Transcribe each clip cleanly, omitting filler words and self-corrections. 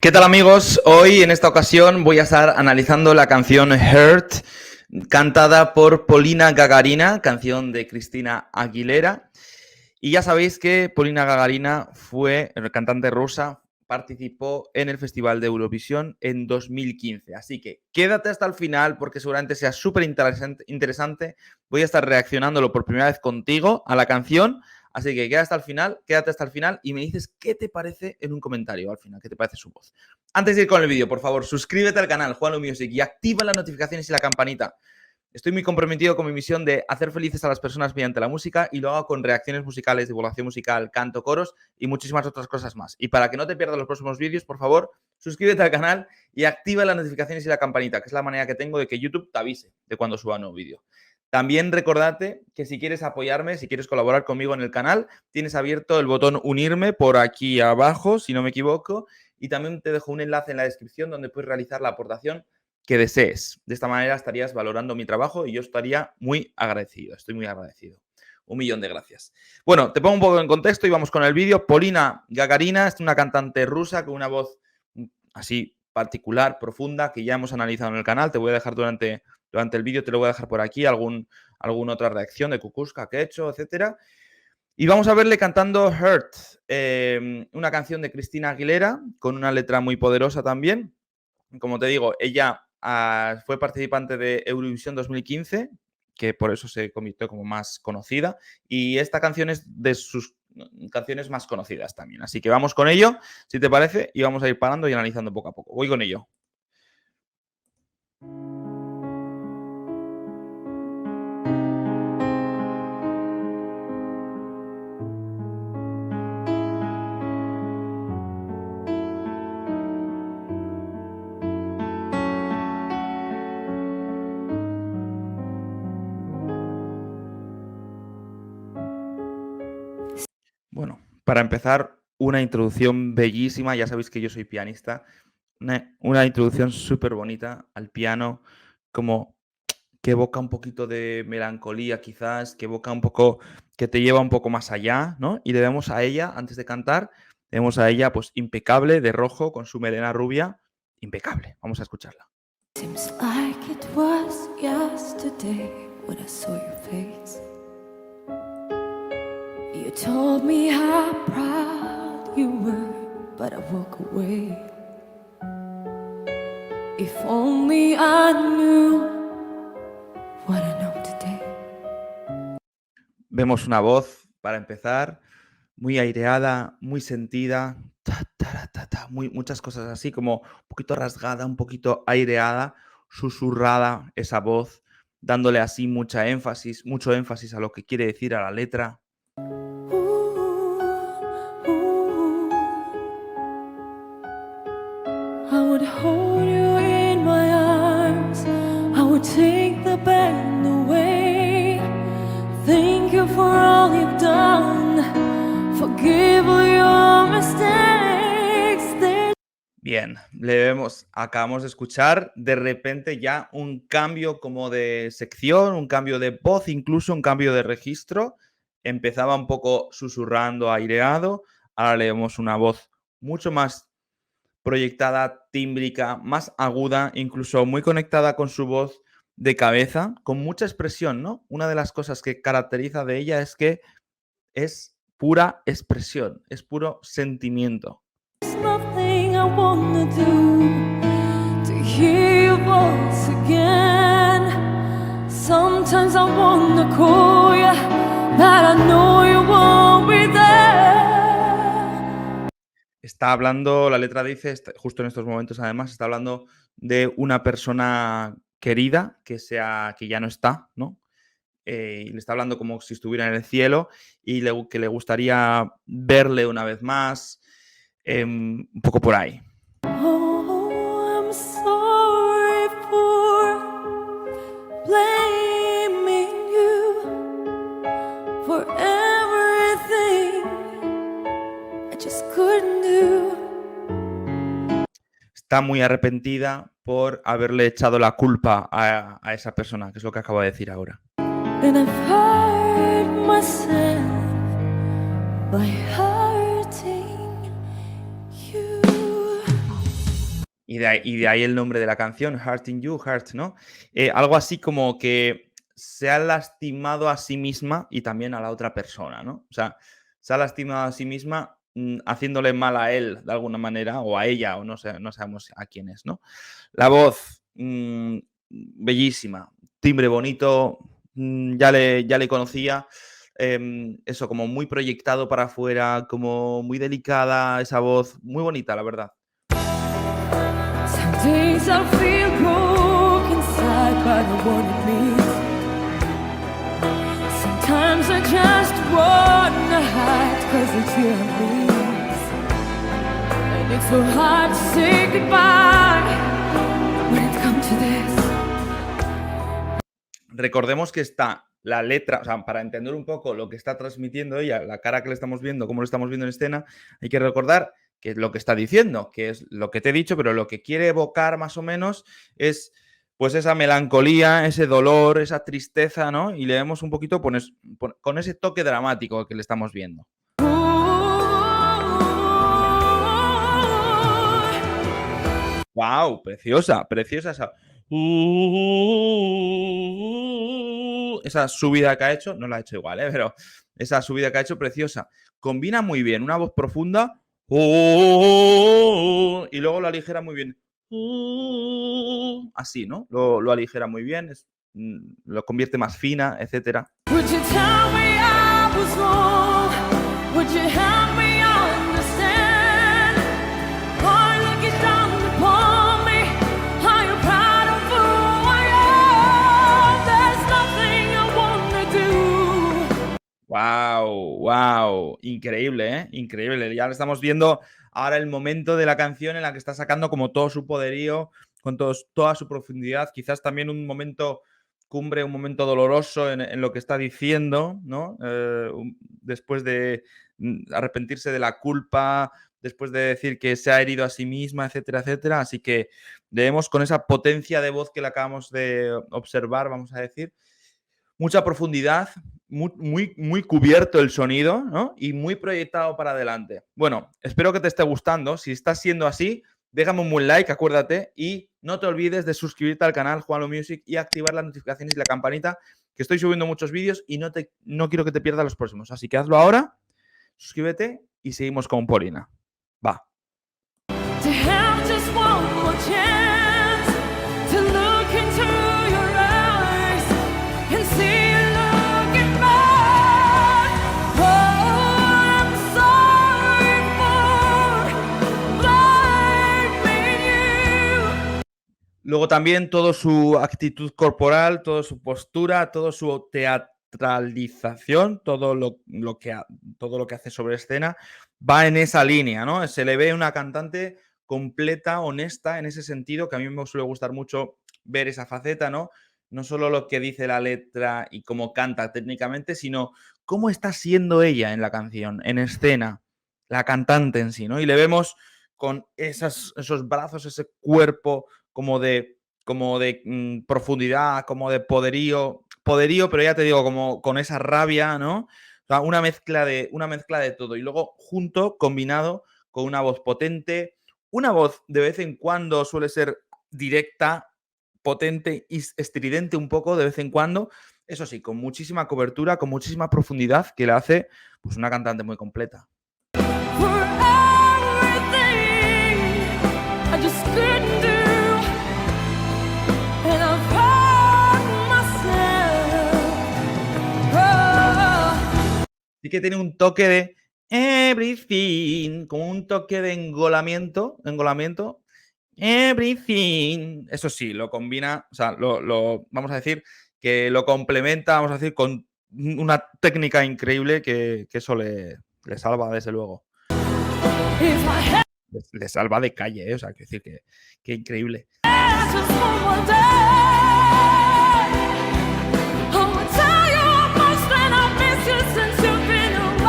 ¿Qué tal, amigos? Hoy en esta ocasión voy a estar analizando la canción Hurt, cantada por Polina Gagarina, canción de Cristina Aguilera. Y ya sabéis que Polina Gagarina fue cantante rusa, participó en el Festival de Eurovisión en 2015. Así que quédate hasta el final porque seguramente sea súper interesante. Voy a estar reaccionándolo por primera vez contigo a la canción. Así que quédate hasta el final y me dices qué te parece en un comentario al final, qué te parece su voz. Antes de ir con el vídeo, por favor, suscríbete al canal Juanlu Music y activa las notificaciones y la campanita. Estoy muy comprometido con mi misión de hacer felices a las personas mediante la música y lo hago con reacciones musicales, divulgación musical, canto, coros y muchísimas otras cosas más. Y para que no te pierdas los próximos vídeos, por favor, suscríbete al canal y activa las notificaciones y la campanita, que es la manera que tengo de que YouTube te avise de cuando suba un nuevo vídeo. También recordate que si quieres apoyarme, si quieres colaborar conmigo en el canal, tienes abierto el botón unirme por aquí abajo, si no me equivoco, y también te dejo un enlace en la descripción donde puedes realizar la aportación que desees. De esta manera estarías valorando mi trabajo y yo estaría muy agradecido. Estoy muy agradecido. 1.000.000 de gracias. Bueno, te pongo un poco en contexto y vamos con el vídeo. Polina Gagarina es una cantante rusa con una voz así particular, profunda, que ya hemos analizado en el canal. Te voy a dejar durante el vídeo, te lo voy a dejar por aquí, alguna otra reacción de Kukushka que he hecho, etcétera. Y vamos a verle cantando Hurt, una canción de Cristina Aguilera, con una letra muy poderosa también. Como te digo, ella fue participante de Eurovisión 2015, que por eso se convirtió como más conocida. Y esta canción es de sus canciones más conocidas también. Así que vamos con ello, si te parece, y vamos a ir parando y analizando poco a poco. Voy con ello. Bueno, para empezar, una introducción bellísima. Ya sabéis que yo soy pianista. Una introducción súper bonita al piano, como que evoca un poquito de melancolía quizás, que evoca un poco, que te lleva un poco más allá, ¿no? Y le vemos a ella, antes de cantar, vemos a ella pues impecable, de rojo, con su melena rubia, impecable. Vamos a escucharla. Seems like it was yesterday when I saw your face. You told me how proud you were, but I walk away. If only I knew what I know today. Vemos una voz, para empezar, muy aireada, muy sentida, muchas cosas así, como un poquito rasgada, un poquito aireada, susurrada esa voz, dándole así mucho énfasis a lo que quiere decir a la letra. I would hold you in my arms, I would take the pain away. Thank you for all you've done, forgive all your mistakes. Bien, acabamos de escuchar de repente ya un cambio como de sección, un cambio de voz, incluso un cambio de registro. Empezaba un poco susurrando, aireado, ahora le vemos una voz mucho más proyectada, tímbrica, más aguda, incluso muy conectada con su voz de cabeza, con mucha expresión, ¿no? Una de las cosas que caracteriza de ella es que es pura expresión, es puro sentimiento. There's nothing I wanna do to hear your voice again. Sometimes I wanna call you, but I know you won't be there. Está hablando, la letra dice, justo en estos momentos además, está hablando de una persona querida que ya no está, ¿no? Y le está hablando como si estuviera en el cielo y que le gustaría verle una vez más, un poco por ahí. Oh, I'm sorry for blaming you for everything I just couldn't do. Está muy arrepentida por haberle echado la culpa a esa persona, que es lo que acabo de decir ahora. And I've hurt myself by hurting you. Y de ahí el nombre de la canción, Heart in You, Heart, ¿no? Algo así como que se ha lastimado a sí misma y también a la otra persona, ¿no? O sea, se ha lastimado a sí misma haciéndole mal a él de alguna manera, o a ella, o no sé, no sabemos a quién es, ¿no? La voz, bellísima, timbre bonito, ya le conocía. Eso, como muy proyectado para afuera, como muy delicada esa voz, muy bonita, la verdad. Some days I feel broke inside by the one it means. Sometimes I just wanna hide 'cause it's your means. And it's so hard to say goodbye when it's come to this. Recordemos que está la letra, o sea, para entender un poco lo que está transmitiendo ella, la cara que le estamos viendo, cómo lo estamos viendo en escena, hay que recordar que es lo que está diciendo, que es lo que te he dicho, pero lo que quiere evocar más o menos es pues esa melancolía, ese dolor, esa tristeza, ¿no? Y le vemos un poquito con ese toque dramático que le estamos viendo. ¡Wow! Preciosa, preciosa esa. Esa subida que ha hecho, no la ha hecho igual, pero esa subida que ha hecho, preciosa. Combina muy bien, una voz profunda y luego lo aligera muy bien. Así, ¿no? Lo aligera muy bien, lo convierte más fina, etcétera. Would you tell me I was wrong? Would you help me understand? Or looking down upon me, are you proud of who I am? There's nothing I wanna do. ¡Wow! ¡Wow! Increíble, ¿eh? Increíble. Ya lo estamos viendo ahora el momento de la canción en la que está sacando como todo su poderío, con toda su profundidad. Quizás también un momento cumbre, un momento doloroso en lo que está diciendo, ¿no? Después de arrepentirse de la culpa, después de decir que se ha herido a sí misma, etcétera, etcétera. Así que debemos con esa potencia de voz que le acabamos de observar, vamos a decir, mucha profundidad, muy cubierto el sonido, ¿no? Y muy proyectado para adelante. Bueno, espero que te esté gustando. Si está siendo así, déjame un buen like, acuérdate, y no te olvides de suscribirte al canal Juanlo Music y activar las notificaciones y la campanita, que estoy subiendo muchos vídeos y no quiero que te pierdas los próximos. Así que hazlo ahora, suscríbete y seguimos con Polina. Va. To have just one more chance to look into your eyes and see you looking back. Oh, I'm sorry for blaming you. Luego también toda su actitud corporal, toda su postura, toda su teatralización, todo lo que hace sobre escena va en esa línea, ¿no? Se le ve una cantante completa, honesta en ese sentido, que a mí me suele gustar mucho ver esa faceta, ¿no? No solo lo que dice la letra y cómo canta técnicamente, sino cómo está siendo ella en la canción, en escena, la cantante en sí, ¿no? Y le vemos con esos brazos, ese cuerpo como de profundidad, como de poderío, pero ya te digo, como con esa rabia, ¿no? O sea, una mezcla de todo. Y luego combinado con una voz potente, una voz de vez en cuando suele ser directa, potente y estridente un poco de vez en cuando. Eso sí, con muchísima cobertura, con muchísima profundidad, que le hace pues una cantante muy completa. For everything I just couldn't do, and I've hurt myself. Oh. Sí que tiene un toque de everything, como un toque de engolamiento, everything. Eso sí, lo combina, o sea, vamos a decir que lo complementa, vamos a decir, con una técnica increíble que eso le salva, desde luego. If I had Le salva de calle, o sea, quiero decir que increíble. just one more day, I would tell you how much that I miss you since you've been away.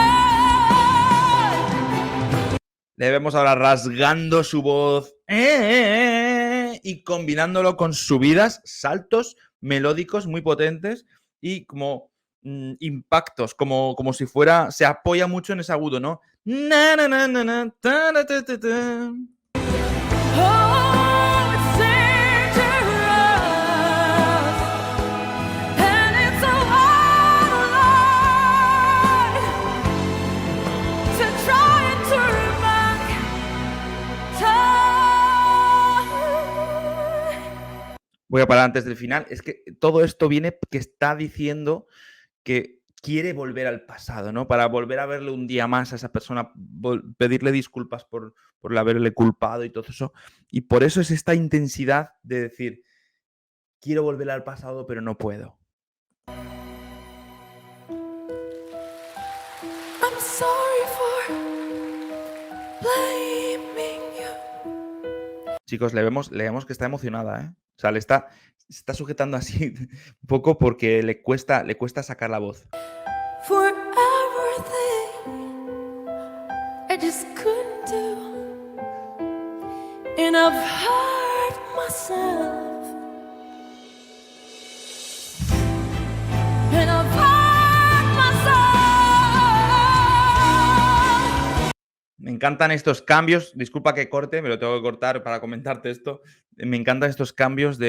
Le vemos ahora rasgando su voz y combinándolo con subidas, saltos melódicos muy potentes y como impactos, como si fuera, se apoya mucho en ese agudo, ¿no? Na, na, na, na, na, ta, ta, ta, ta, ta. Oh, Voy a parar antes del final. Es que todo esto viene que está diciendo que quiere volver al pasado, ¿no? Para volver a verle un día más a esa persona, pedirle disculpas por haberle culpado y todo eso. Y por eso es esta intensidad de decir, quiero volver al pasado, pero no puedo. I'm sorry for blaming you. Chicos, le vemos que está emocionada, ¿eh? O sea, se está sujetando así un poco porque le cuesta sacar la voz. For everything I just couldn't do, and I've hurt myself, and I've hurt myself. Me encantan estos cambios. Disculpa que corte, me lo tengo que cortar para comentarte esto. Me encantan estos cambios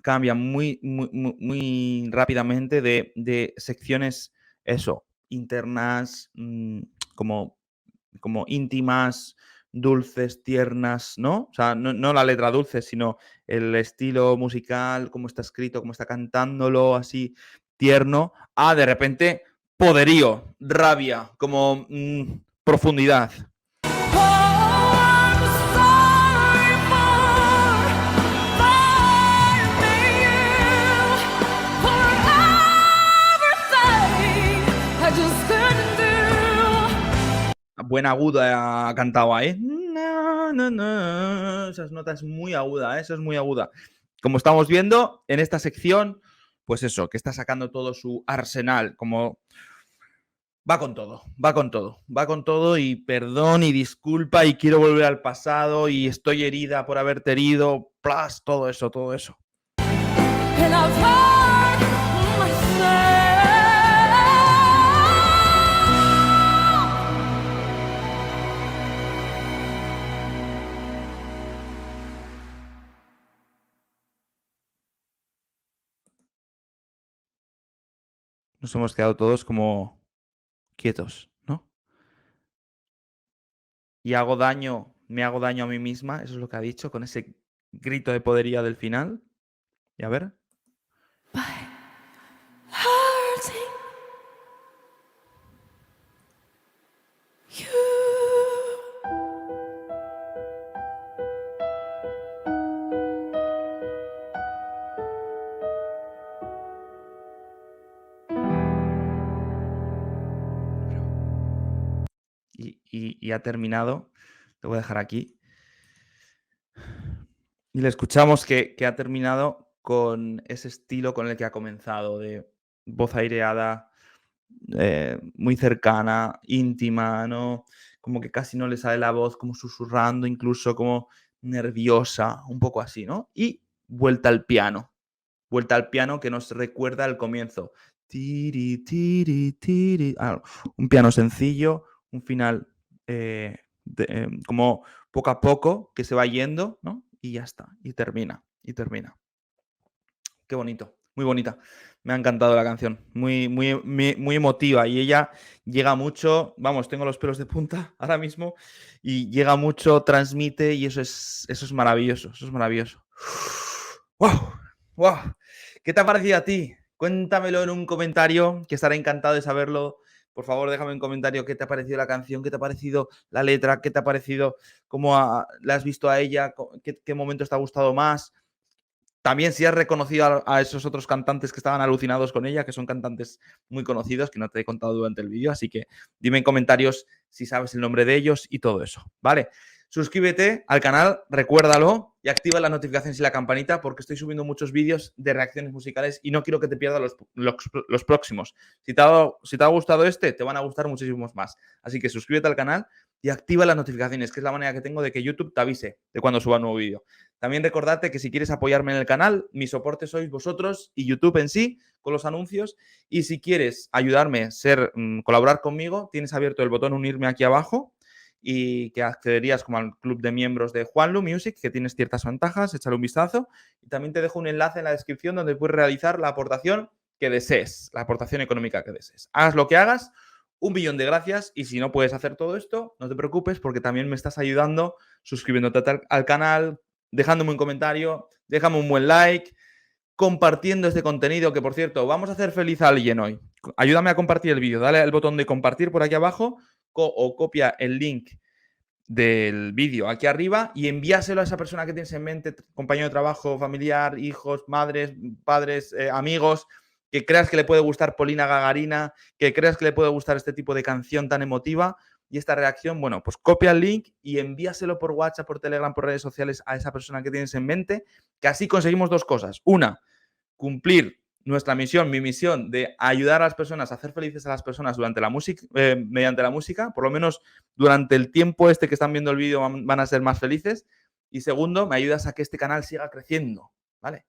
cambian muy rápidamente de secciones, eso, internas, como íntimas, dulces, tiernas, ¿no? O sea, no la letra dulce, sino el estilo musical, cómo está escrito, cómo está cantándolo, así tierno, a de repente poderío, rabia, como profundidad. Buen aguda ha cantado ahí. Esas notas muy aguda, eso es muy aguda. Como estamos viendo en esta sección, pues eso, que está sacando todo su arsenal, como va con todo, va con todo y perdón y disculpa y quiero volver al pasado y estoy herida por haberte herido, plus, todo eso, todo eso. And I've hurt myself. Nos hemos quedado todos como quietos, ¿no? Y me hago daño a mí misma, eso es lo que ha dicho con ese grito de podería del final. Y a ver. By hurting you. Y ha terminado. Lo voy a dejar aquí. Y le escuchamos que ha terminado con ese estilo con el que ha comenzado, de voz aireada, muy cercana, íntima, ¿no? Como que casi no le sale la voz, como susurrando, incluso como nerviosa, un poco así, ¿no? Y vuelta al piano que nos recuerda al comienzo. Tiri, tiri, tiri. Un piano sencillo, un final como poco a poco que se va yendo, ¿no? Y ya está, y termina. Qué bonito, muy bonita. Me ha encantado la canción, muy emotiva y ella llega mucho, vamos, tengo los pelos de punta ahora mismo y llega mucho, transmite y eso es maravilloso, eso es maravilloso. ¡Wow! ¡Wow! ¿Qué te ha parecido a ti? Cuéntamelo en un comentario, que estaré encantado de saberlo. Por favor, déjame un comentario qué te ha parecido la canción, qué te ha parecido la letra, qué te ha parecido, cómo la has visto a ella, qué momento te ha gustado más. También si has reconocido a esos otros cantantes que estaban alucinados con ella, que son cantantes muy conocidos, que no te he contado durante el vídeo, así que dime en comentarios si sabes el nombre de ellos y todo eso, ¿vale? Suscríbete al canal, recuérdalo y activa las notificaciones y la campanita porque estoy subiendo muchos vídeos de reacciones musicales y no quiero que te pierdas los próximos. Si te ha gustado este, te van a gustar muchísimos más. Así que suscríbete al canal y activa las notificaciones, que es la manera que tengo de que YouTube te avise de cuando suba un nuevo vídeo. También recordarte que si quieres apoyarme en el canal, mi soporte sois vosotros y YouTube en sí, con los anuncios. Y si quieres ayudarme, colaborar conmigo, tienes abierto el botón unirme aquí abajo y que accederías como al club de miembros de Juanlu Music, que tienes ciertas ventajas, échale un vistazo. Y también te dejo un enlace en la descripción donde puedes realizar la aportación que desees, la aportación económica que desees. Hagas lo que hagas, 1.000.000 de gracias y si no puedes hacer todo esto, no te preocupes porque también me estás ayudando suscribiéndote al canal, dejándome un comentario, déjame un buen like, compartiendo este contenido, que por cierto, vamos a hacer feliz a alguien hoy. Ayúdame a compartir el vídeo, dale al botón de compartir por aquí abajo o copia el link del vídeo aquí arriba y envíaselo a esa persona que tienes en mente, compañero de trabajo, familiar, hijos, madres, padres, amigos, que creas que le puede gustar Polina Gagarina, que creas que le puede gustar este tipo de canción tan emotiva y esta reacción. Bueno, pues copia el link y envíaselo por WhatsApp, por Telegram, por redes sociales a esa persona que tienes en mente, que así conseguimos dos cosas. Una, cumplir nuestra misión, mi misión de ayudar a las personas, a hacer felices a las personas durante la música, mediante la música, por lo menos durante el tiempo este que están viendo el vídeo van a ser más felices. Y segundo, me ayudas a que este canal siga creciendo, ¿vale?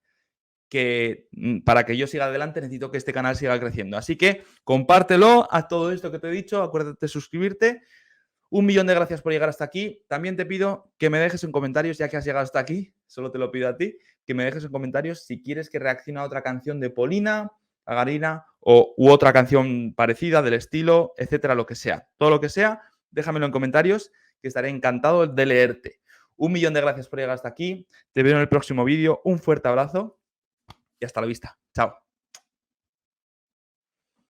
Que para que yo siga adelante necesito que este canal siga creciendo. Así que compártelo, haz todo esto que te he dicho, acuérdate de suscribirte. 1.000.000 de gracias por llegar hasta aquí. También te pido que me dejes en comentarios, ya que has llegado hasta aquí, solo te lo pido a ti, que me dejes en comentarios si quieres que reaccione a otra canción de Polina Gagarina u otra canción parecida, del estilo, etcétera, lo que sea. Todo lo que sea, déjamelo en comentarios, que estaré encantado de leerte. 1.000.000 de gracias por llegar hasta aquí. Te veo en el próximo vídeo. Un fuerte abrazo y hasta la vista. Chao.